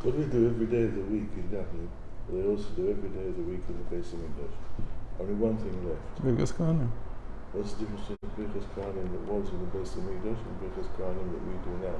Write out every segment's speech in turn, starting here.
What do we do every day of the week in Dublin? They also do every day of the week in the base of English. Only one thing left. Birkas Kohanim. What's the difference between Birkas Kohanim that was in the base of English and Birkas Kohanim that we do now?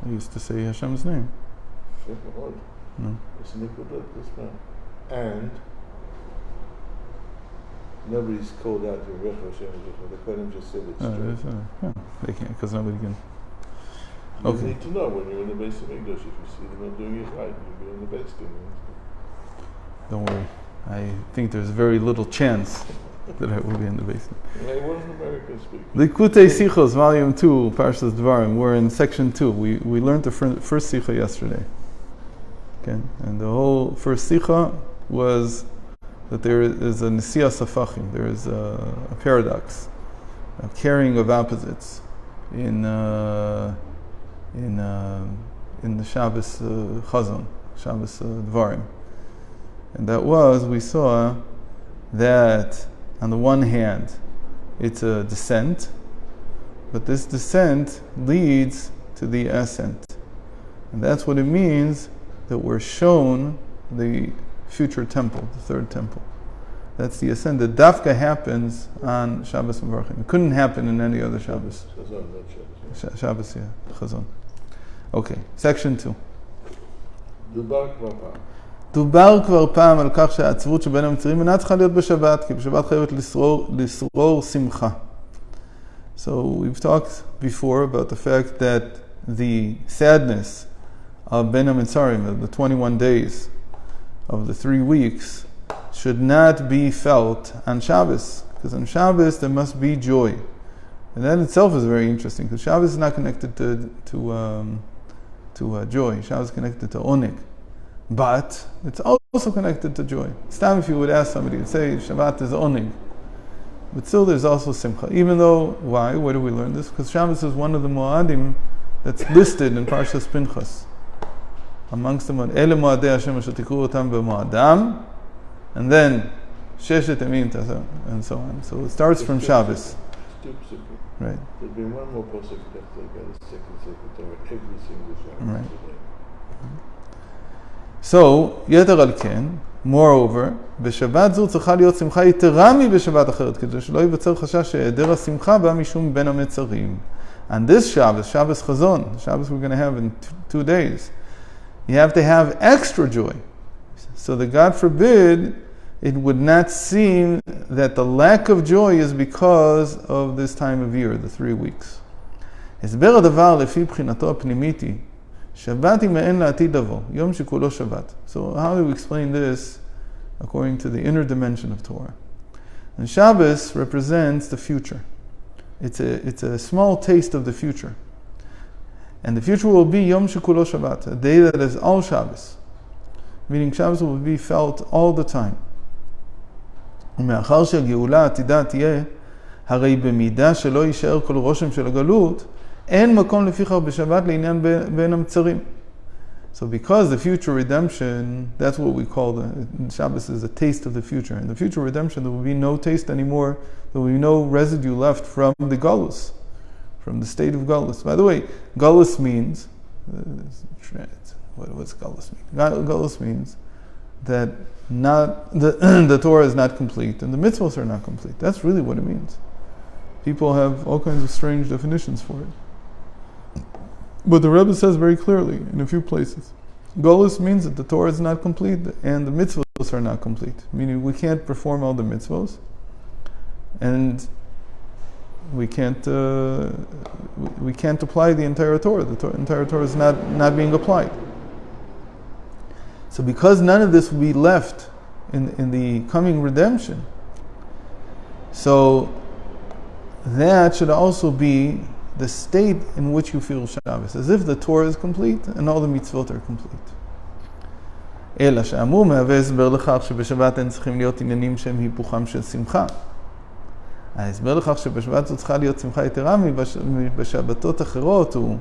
I used to say Hashem's name. No. It's Likkutei, and nobody's called out to Rech Hashem. The Kohanim just said it's true. They can't, because nobody can. You need to know when you're in the base of English. If you see them not doing it right, you'll be in the base doing it. Don't worry. I think there's very little chance that I will be in the basement. Hey, what an American speaker. Likkutei Sichot, Volume 2, Parshas Devarim. We're in Section 2. We learned the first Sichot yesterday. Okay? And the whole first Sichot was that there is a Nesiyas Hafachim. There is a paradox, a carrying of opposites in the Shabbos Chazon, Shabbos Devarim. And that was, we saw that on the one hand, it's a descent, but this descent leads to the ascent. And that's what it means that we're shown the future temple, the third temple. That's the ascent. The dafka happens on Shabbos Mevarchim. It couldn't happen in any other Shabbos. Shabbos, yeah, Chazon. Okay, section 2. דובר כבר פעם על כך שהעצבות שבין המצרים אינה צריכה להיות בשבת, כי בשבת חייבת לשרור שמחה. So we've talked before about the fact that the sadness of Ben HaMitzarim, of the 21 days of the 3 weeks, should not be felt on Shabbos, because on Shabbos there must be joy. And that itself is very interesting, because Shabbos is not connected to joy. Shabbos is connected to oneg. But it's also connected to joy. It's time if you would ask somebody, you'd say Shabbat is oneg. But still there's also simcha. Even though, why? Where do we learn this? Because Shabbos is one of the Moadim that's listed in Parshas Pinchas. Amongst them, Ele Moadei Hashem asher tikru otam b'moadam, and then Sheshet Emin and so on. So it starts from Shabbos. Right. There'd be one more pasuk that they got a second Torah every single Shabbos. Right. So, יתר על כן, moreover, בשבת זו צריכה להיות שמחה יתרה מבשבת אחרת, כדי שלא ייווצר חשש שהיעדר השמחה בא משום בין המצרים. On this Shabbos, Shabbos Chazon, the Shabbos we're going to have in 2 days, you have to have extra joy. So that God forbid, it would not seem that the lack of joy is because of this time of year, the 3 weeks. הסבר הדבר לפי בחינתו הפנימית היא, Shabbat ima'en la'atid avo, yom shekulo Shabbat. So how do we explain this according to the inner dimension of Torah? And Shabbos represents the future. It's a small taste of the future. And the future will be yom shekulo Shabbat, a day that is all Shabbos. Meaning Shabbos will be felt all the time. ומאחר שהגאולה העתידה תהיה, הרי במידה שלא יישאר כל רושם של הגלות, אין מקום לפיכך בשבת לעניין בין המצרים. So because the future redemption, that's what we call Shabbos is a taste of the future. In the future redemption, there will be no taste anymore. There will be no residue left from the Goalless, from the state of Goalless. By the way, Goalless means, what's Goalless mean? Goalless means that the Torah is not complete and the mitzvahs are not complete. That's really what it means. People have all kinds of strange definitions for it. But the Rebbe says very clearly in a few places, Goalless means that the Torah is not complete and the mitzvahs are not complete. Meaning we can't perform all the mitzvahs and we can't apply the entire Torah. The entire Torah is not being applied. So because none of this will be left in the coming redemption, so that should also be the state in which you feel Shabbos, as if the Torah is complete and all the mitzvot are complete. אלא שאמור מהווה הסבר לכך שבשבת אין צריכים להיות עניינים שהם היפוכם של שמחה. ההסבר לכך שבשבת זו צריכה להיות שמחה יתרה מבשבתות אחרות הוא...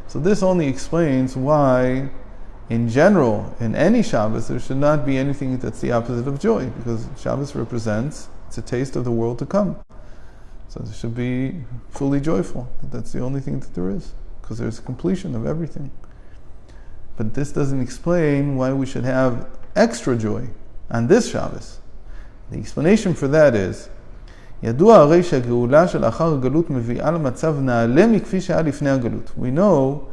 So this only explains why, in general, in any Shabbos, there should not be anything that's the opposite of joy, because Shabbos represents, it's a taste of the world to come. So it should be fully joyful. That's the only thing that there is, because there's completion of everything. But this doesn't explain why we should have extra joy on this Shabbos. The explanation for that is, ידוע הרי שהגאולה שלאחר הגלות מביאה למצב נעלה מכפי שהיה לפני הגלות. We know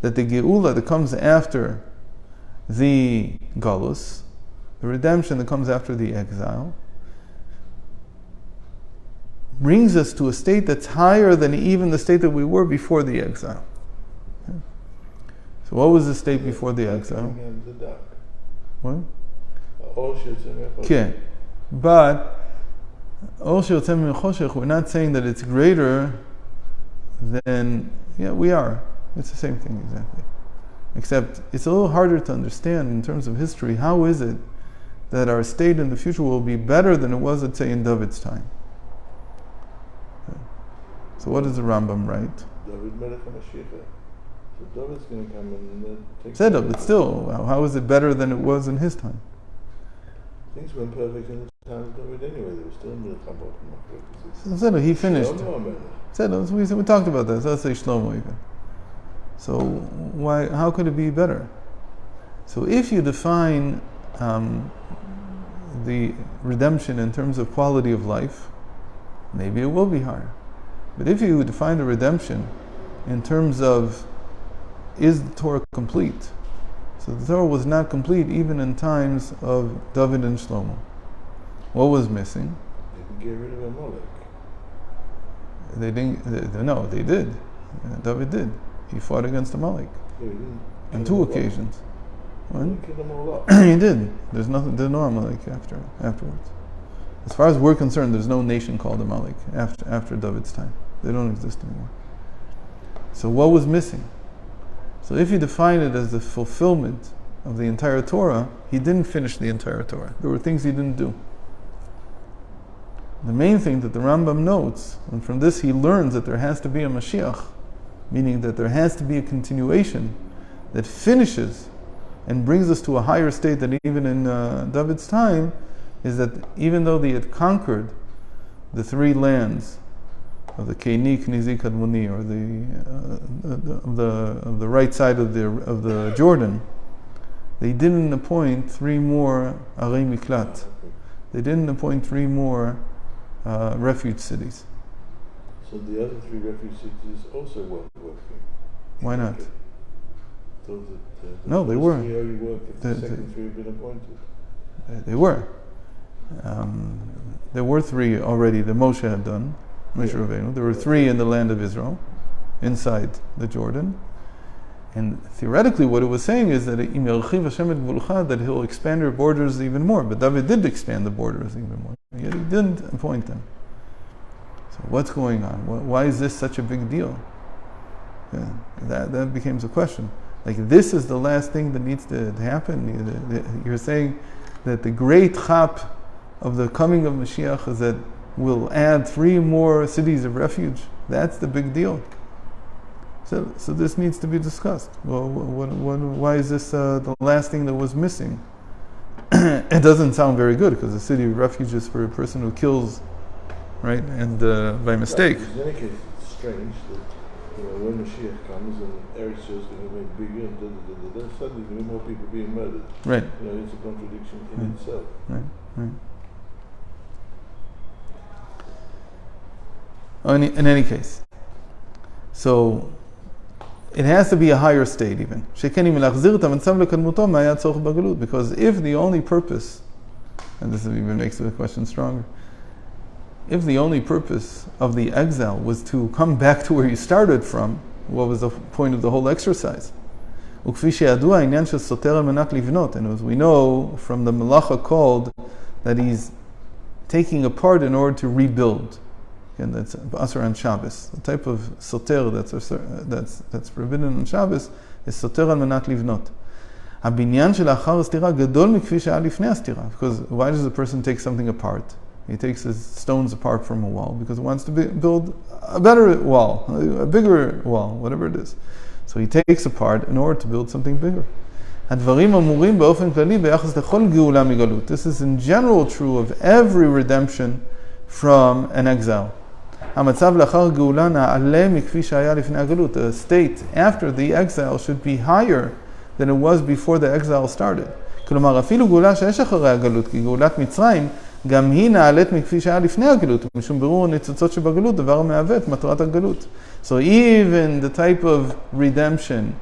that the geula that comes after the Goalless, the redemption that comes after the exile, brings us to a state that's higher than even the state that we were before the exile. Okay. So what was the state before the exile? What? Okay. But we're not saying that it's greater than, yeah, we are. It's the same thing exactly. Except it's a little harder to understand in terms of history. How is it that our state in the future will be better than it was, let's say, in David's time? Okay. So what does the Rambam write? David Melech HaMashiach. So David's going to come and take... Said it, but still, how is it better than it was in his time? Things weren't perfect in the time of David anyway. They were still in the Chabot. So he finished. Said we talked about that. So let's say Shlomo even. So why? How could it be better? So if you define the redemption in terms of quality of life, maybe it will be higher. But if you define the redemption in terms of is the Torah complete? So the Torah was not complete even in times of David and Shlomo. What was missing? They didn't get rid of Amalek. They didn't. No, they did. David did. He fought against Amalek on 2 occasions. He killed them all up. He did. There's no Amalek afterwards. As far as we're concerned, there's no nation called Amalek after David's time. They don't exist anymore. So what was missing? So if you define it as the fulfillment of the entire Torah, he didn't finish the entire Torah. There were things he didn't do. The main thing that the Rambam notes, and from this he learns that there has to be a Mashiach, meaning that there has to be a continuation that finishes and brings us to a higher state than even in David's time, is that even though they had conquered the 3 lands of the Keni, Knizi, Kadmoni, or of the right side of the Jordan, they didn't appoint 3 more Arei Miklat. They didn't appoint 3 more refuge cities. So the other 3 refuge cities also weren't working. Why not? So No, they were. 3 only worked if the second 3 had been appointed. They were. There were 3 already that Moshe had done. Moshe Rabbeinu. There were 3 in the land of Israel, inside the Jordan. And theoretically, what it was saying is that that he'll expand your borders even more. But David did expand the borders even more. Yet he didn't appoint them. So what's going on? Why is this such a big deal? Yeah, that becomes a question. Like, this is the last thing that needs to happen. You're saying that the great chap of the coming of Mashiach is that we'll add 3 more cities of refuge. That's the big deal. So this needs to be discussed. Well, why is this the last thing that was missing? It doesn't sound very good, because the city of refuge is for a person who kills, right, and by mistake. Right. In any case, it's strange that when Mashiach comes and Eretz is going to make bigger and suddenly there will be more people being murdered. Right. It's a contradiction in itself. Right. In any case, so it has to be a higher state even. Because if the only purpose, and this even makes the question stronger, if the only purpose of the exile was to come back to where you started from, what was the point of the whole exercise? And as we know from the Malacha called that he's taking apart in order to rebuild. And that's Asr on Shabbos. The type of soter that's forbidden on Shabbos is soter al manat livnot. הבניין שלאחר הסתירה גדול מכפי שהיה לפני הסתירה. Because why does a person take something apart? He takes his stones apart from a wall because he wants to build a better wall, a bigger wall, whatever it is. So he takes apart in order to build something bigger. הדברים אמורים באופן כללי ביחס לכל גאולה מגלות. This is in general true of every redemption from an exile. המצב לאחר גאולה נעלה מכפי שהיה לפני הגלות. The state after the exile should be higher than it was before the exile started. כלומר, אפילו גאולה שיש אחרי הגלות, כי גאולת מצרים, גם היא נעלית מכפי שהיה לפני הגלות, משום ברור הניצוצות שבגלות, דבר המהווה את מטרת הגלות. So even the type of redemption,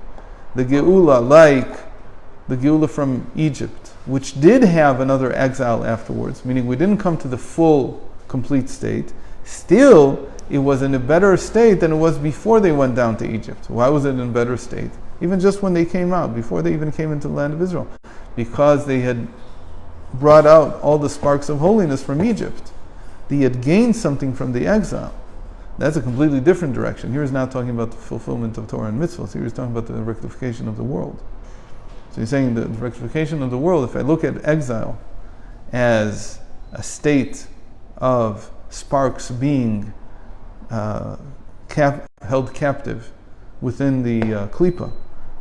the Geula, like the Geula from Egypt, which did have another exile afterwards, meaning we didn't come to the full, complete state, still it was in a better state than it was before they went down to Egypt. Why was it in a better state? Even just when they came out, before they even came into the land of Israel. Because they had brought out all the sparks of holiness from Egypt. They had gained something from the exile. That's a completely different direction. Here he's not talking about the fulfillment of Torah and mitzvahs. Here he's talking about the rectification of the world. So he's saying that the rectification of the world, if I look at exile as a state of sparks being held captive within the klipa,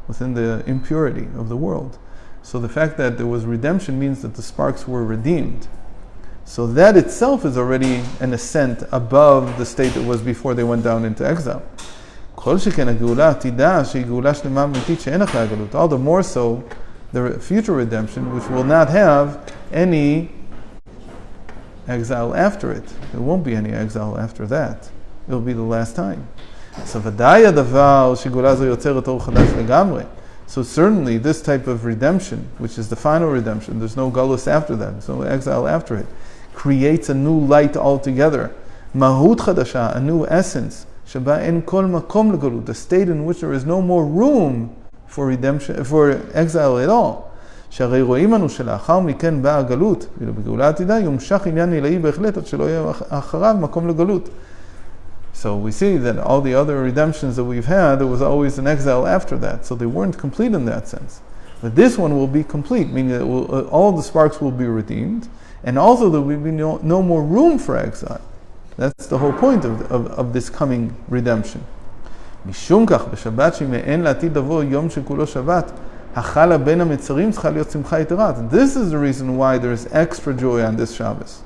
within the impurity of the world. So the fact that there was redemption means that the sparks were redeemed. So that itself is already an ascent above the state that was before they went down into exile. All the more so the future redemption, which will not have any exile after it. There won't be any exile after that. It will be the last time. So certainly this type of redemption, which is the final redemption, there's no Goalless after that, there's no exile after it, creates a new light altogether. Mahut chadasha, a new essence. Sheba en kol makom legalut, a state in which there is no more room for redemption, for exile at all. שהרי רואים אנו שלאחר מכן באה הגלות, ואילו בגאולה עתידה יומשך עניין עילאי בהחלט עד שלא יהיה אחריו מקום לגלות. So we see that all the other redemptions that we've had, there was always an exile after that. So they weren't complete in that sense. But this one will be complete, meaning that all the sparks will be redeemed, and also there will be no more room for exile. That's the whole point of this coming redemption. משום כך, בשבת שמעין לעתיד לבוא יום שכולו שבת, החלה בין המצרים צריכה להיות שמחה יתרה. This is the reason why there is extra joy on this Shabbos.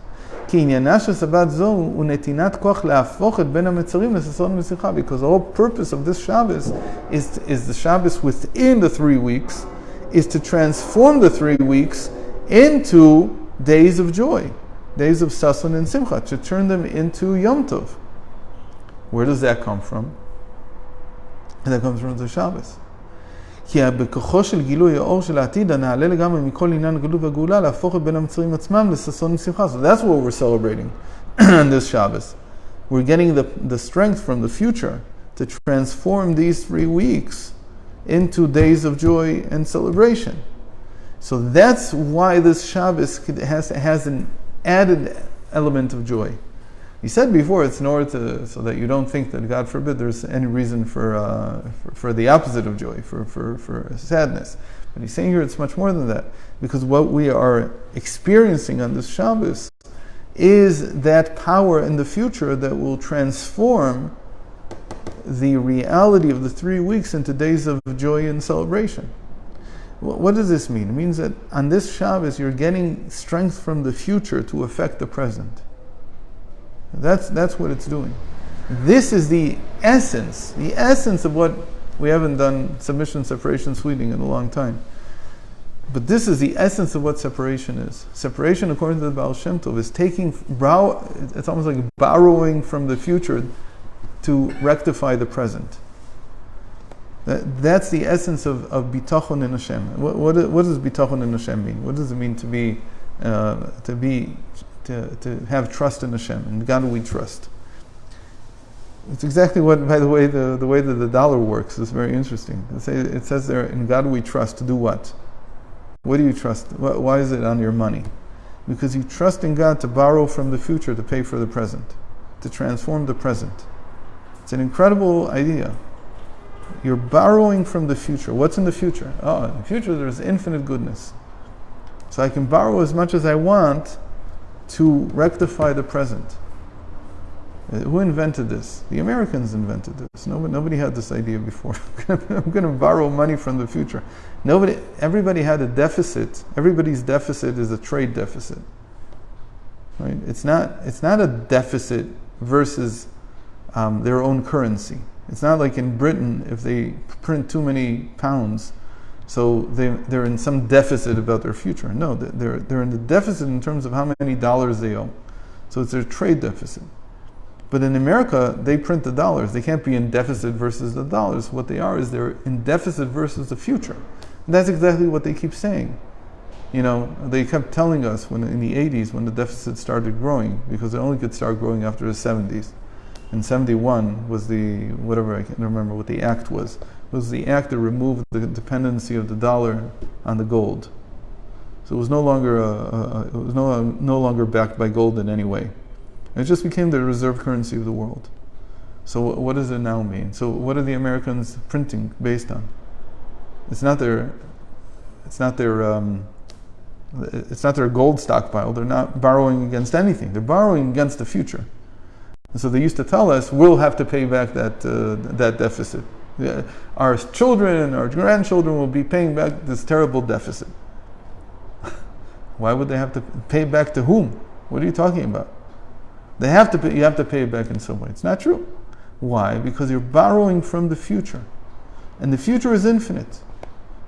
כי עניינה של שבת זו הוא נתינת כוח להפוך את בין המצרים לששון ושמחה. Because the whole purpose of this Shabbos is the Shabbos within the 3 weeks, is to transform the 3 weeks into days of joy, days of sason and simcha, to turn them into Yom Tov. Where does that come from? And that comes from the Shabbos. כי בכוחו של גילוי האור של העתיד הנעלה לגמרי מכל עניין הגלות והגאולה להפוך את בין המצרים עצמם לששון ושמחה. So that's what we're celebrating on this Shabbos. We're getting the strength from the future to transform these 3 weeks into days of joy and celebration. So that's why this Shabbos has an added element of joy. He said before, it's in order to, so that you don't think that, God forbid, there's any reason for the opposite of joy, for sadness. But he's saying here it's much more than that, because what we are experiencing on this Shabbos is that power in the future that will transform the reality of the 3 weeks into days of joy and celebration. What does this mean? It means that on this Shabbos you're getting strength from the future to affect the present. That's what it's doing. This is the essence of what we haven't done submission, separation, sweetening in a long time. But this is the essence of what separation is. Separation, according to the Baal Shem Tov, is it's almost like borrowing from the future to rectify the present. That's the essence of bitachon in Hashem. What does bitachon in Hashem mean? What does it mean to have trust in Hashem? In God we trust. It's exactly what, by the way, the way that the dollar works is very interesting. It says there, in God we trust to do what? What do you trust? Why is it on your money? Because you trust in God to borrow from the future to pay for the present, to transform the present. It's an incredible idea. You're borrowing from the future. What's in the future? Oh, in the future there's infinite goodness. So I can borrow as much as I want to rectify the present. Who invented this? The Americans invented this. Nobody had this idea before. I'm going to borrow money from the future. Everybody had a deficit. Everybody's deficit is a trade deficit. Right? It's not a deficit versus their own currency. It's not like in Britain, if they print too many pounds, So they're in some deficit about their future. No, they're in the deficit in terms of how many dollars they owe. So it's their trade deficit. But in America, they print the dollars. They can't be in deficit versus the dollars. What they are is they're in deficit versus the future. And that's exactly what they keep saying. You know, they kept telling us when in the 80s when the deficit started growing, because it only could start growing after the 70s. And 71 was the, whatever, I can't remember what the act was. It was the act that removed the dependency of the dollar on the gold. So it was no longer it was no longer backed by gold in any way. It just became the reserve currency of the world. So what does it now mean? So what are the Americans printing based on? It's not their gold stockpile. They're not borrowing against anything. They're borrowing against the future. And so they used to tell us, we'll have to pay back that deficit. Our children and our grandchildren will be paying back this terrible deficit. Why would they have to pay back to whom? What are you talking about? They have to pay, you have to pay it back in some way. It's not true. Why? Because you're borrowing from the future. And the future is infinite.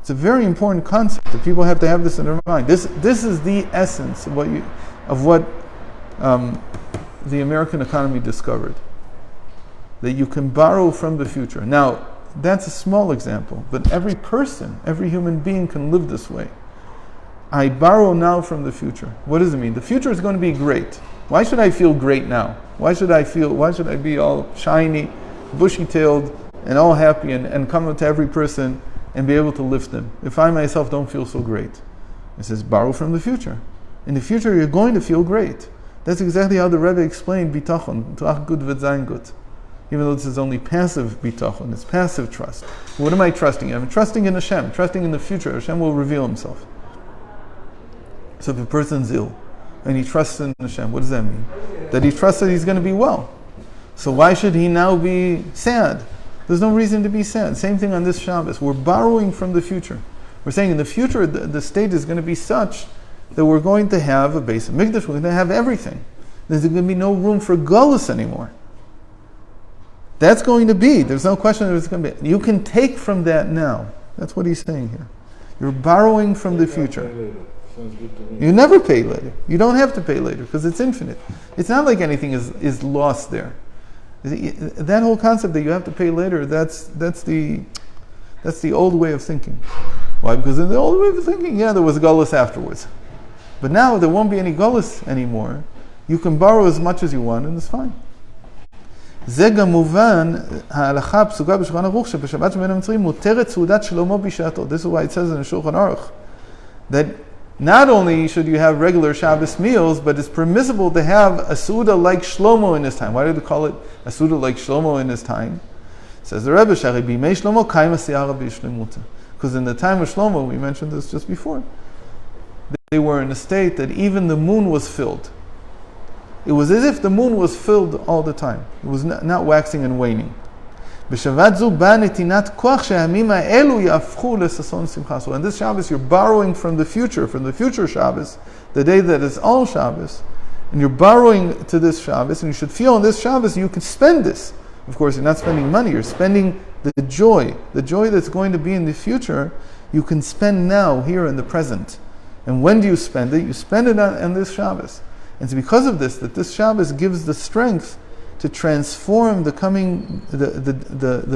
It's a very important concept that people have to have this in their mind. This is the essence of what the American economy discovered. That you can borrow from the future. Now, that's a small example, but every person, every human being can live this way. I borrow now from the future. What does it mean? The future is going to be great. Why should I feel great now? Why should I be all shiny, bushy-tailed, and all happy and come up to every person and be able to lift them if I myself don't feel so great? It says, borrow from the future. In the future, you're going to feel great. That's exactly how the Rebbe explained bitachon, tuach gut v'zayin gut. Even though this is only passive bitachon, it's passive trust. What am I trusting in? I'm trusting in Hashem, trusting in the future. Hashem will reveal Himself. So if a person's ill, and he trusts in Hashem, what does that mean? That he trusts that he's going to be well. So why should he now be sad? There's no reason to be sad. Same thing on this Shabbos. We're borrowing from the future. We're saying in the future, the state is going to be such that we're going to have a base of Mikdash, we're going to have everything. There's going to be no room for Goalless anymore. That's going to be. There's no question that it's going to be. You can take from that now. That's what he's saying here. You're borrowing from the future. Sounds good to me. You never pay later. You don't have to pay later because it's infinite. It's not like anything is lost there. That whole concept that you have to pay later, that's the old way of thinking. Why? Because in the old way of thinking, there was Goalless afterwards. But now there won't be any Goalless anymore. You can borrow as much as you want and it's fine. זה גם מובן, ההלכה הפסוקה בשולחן ערוך שבשבת שבין המצרים מותרת סעודת שלמה בשעתו. This is why it says in the Shulchan Aruch that not only should you have regular Shabbos meals, but it's permissible to have a Suda like Shlomo in his time. Why did they call it a Suda like Shlomo in his time? Says the Rebbe, Shari b'mei Shlomo kaima siyara b'shlemuta. Because in the time of Shlomo, we mentioned this just before, they were in a state that even the moon was filled. It was as if the moon was filled all the time. It was not waxing and waning. So in this Shabbos, you're borrowing from the future Shabbos, the day that is all Shabbos, and you're borrowing to this Shabbos, and you should feel on this Shabbos you can spend this. Of course, you're not spending money, you're spending the joy that's going to be in the future, you can spend now, here in the present. And when do you spend it? You spend it on this Shabbos. And it's because of this that this Shabbos gives the strength to transform the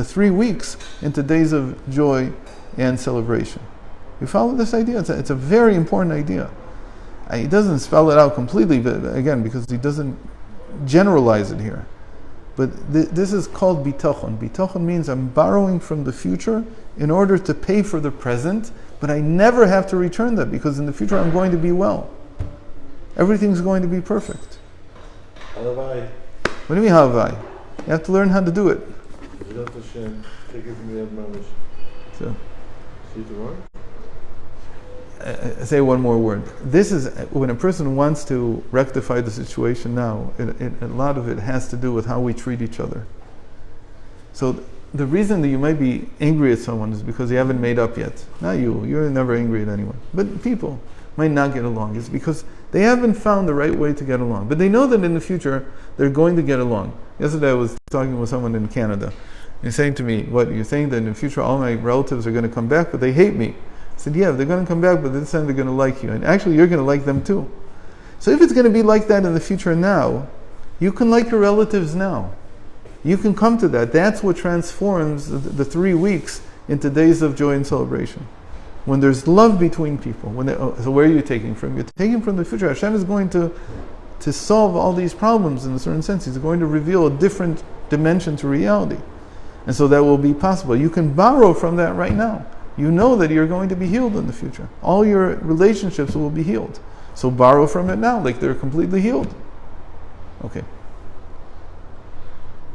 3 weeks into days of joy and celebration. You follow this idea? It's a very important idea. He doesn't spell it out completely, but again, because he doesn't generalize it here. But this is called bitachon. Bitachon means I'm borrowing from the future in order to pay for the present, but I never have to return that because in the future I'm going to be well. Everything's going to be perfect. Halavai. What do you mean halavai? You have to learn how to do it. Without Hashem, take it from the Yad Mamish. So, See the word? I say one more word. This is when a person wants to rectify the situation now. A lot of it has to do with how we treat each other. So the reason that you might be angry at someone is because you haven't made up yet. Not you. You're never angry at anyone. But people might not get along. It's because they haven't found the right way to get along. But they know that in the future they're going to get along. Yesterday I was talking with someone in Canada. He's saying to me, what, you're saying that in the future all my relatives are going to come back, but they hate me. He said, yeah, they're going to come back, but this time they're going to like you. And actually, you're going to like them too. So if it's going to be like that in the future now, you can like your relatives now. You can come to that. That's what transforms the 3 weeks into days of joy and celebration. When there's love between people. So where are you taking from? You're taking from the future. Hashem is going to solve all these problems in a certain sense. He's going to reveal a different dimension to reality. And so that will be possible. You can borrow from that right now. You know that you're going to be healed in the future. All your relationships will be healed. So borrow from it now, like they're completely healed. Okay.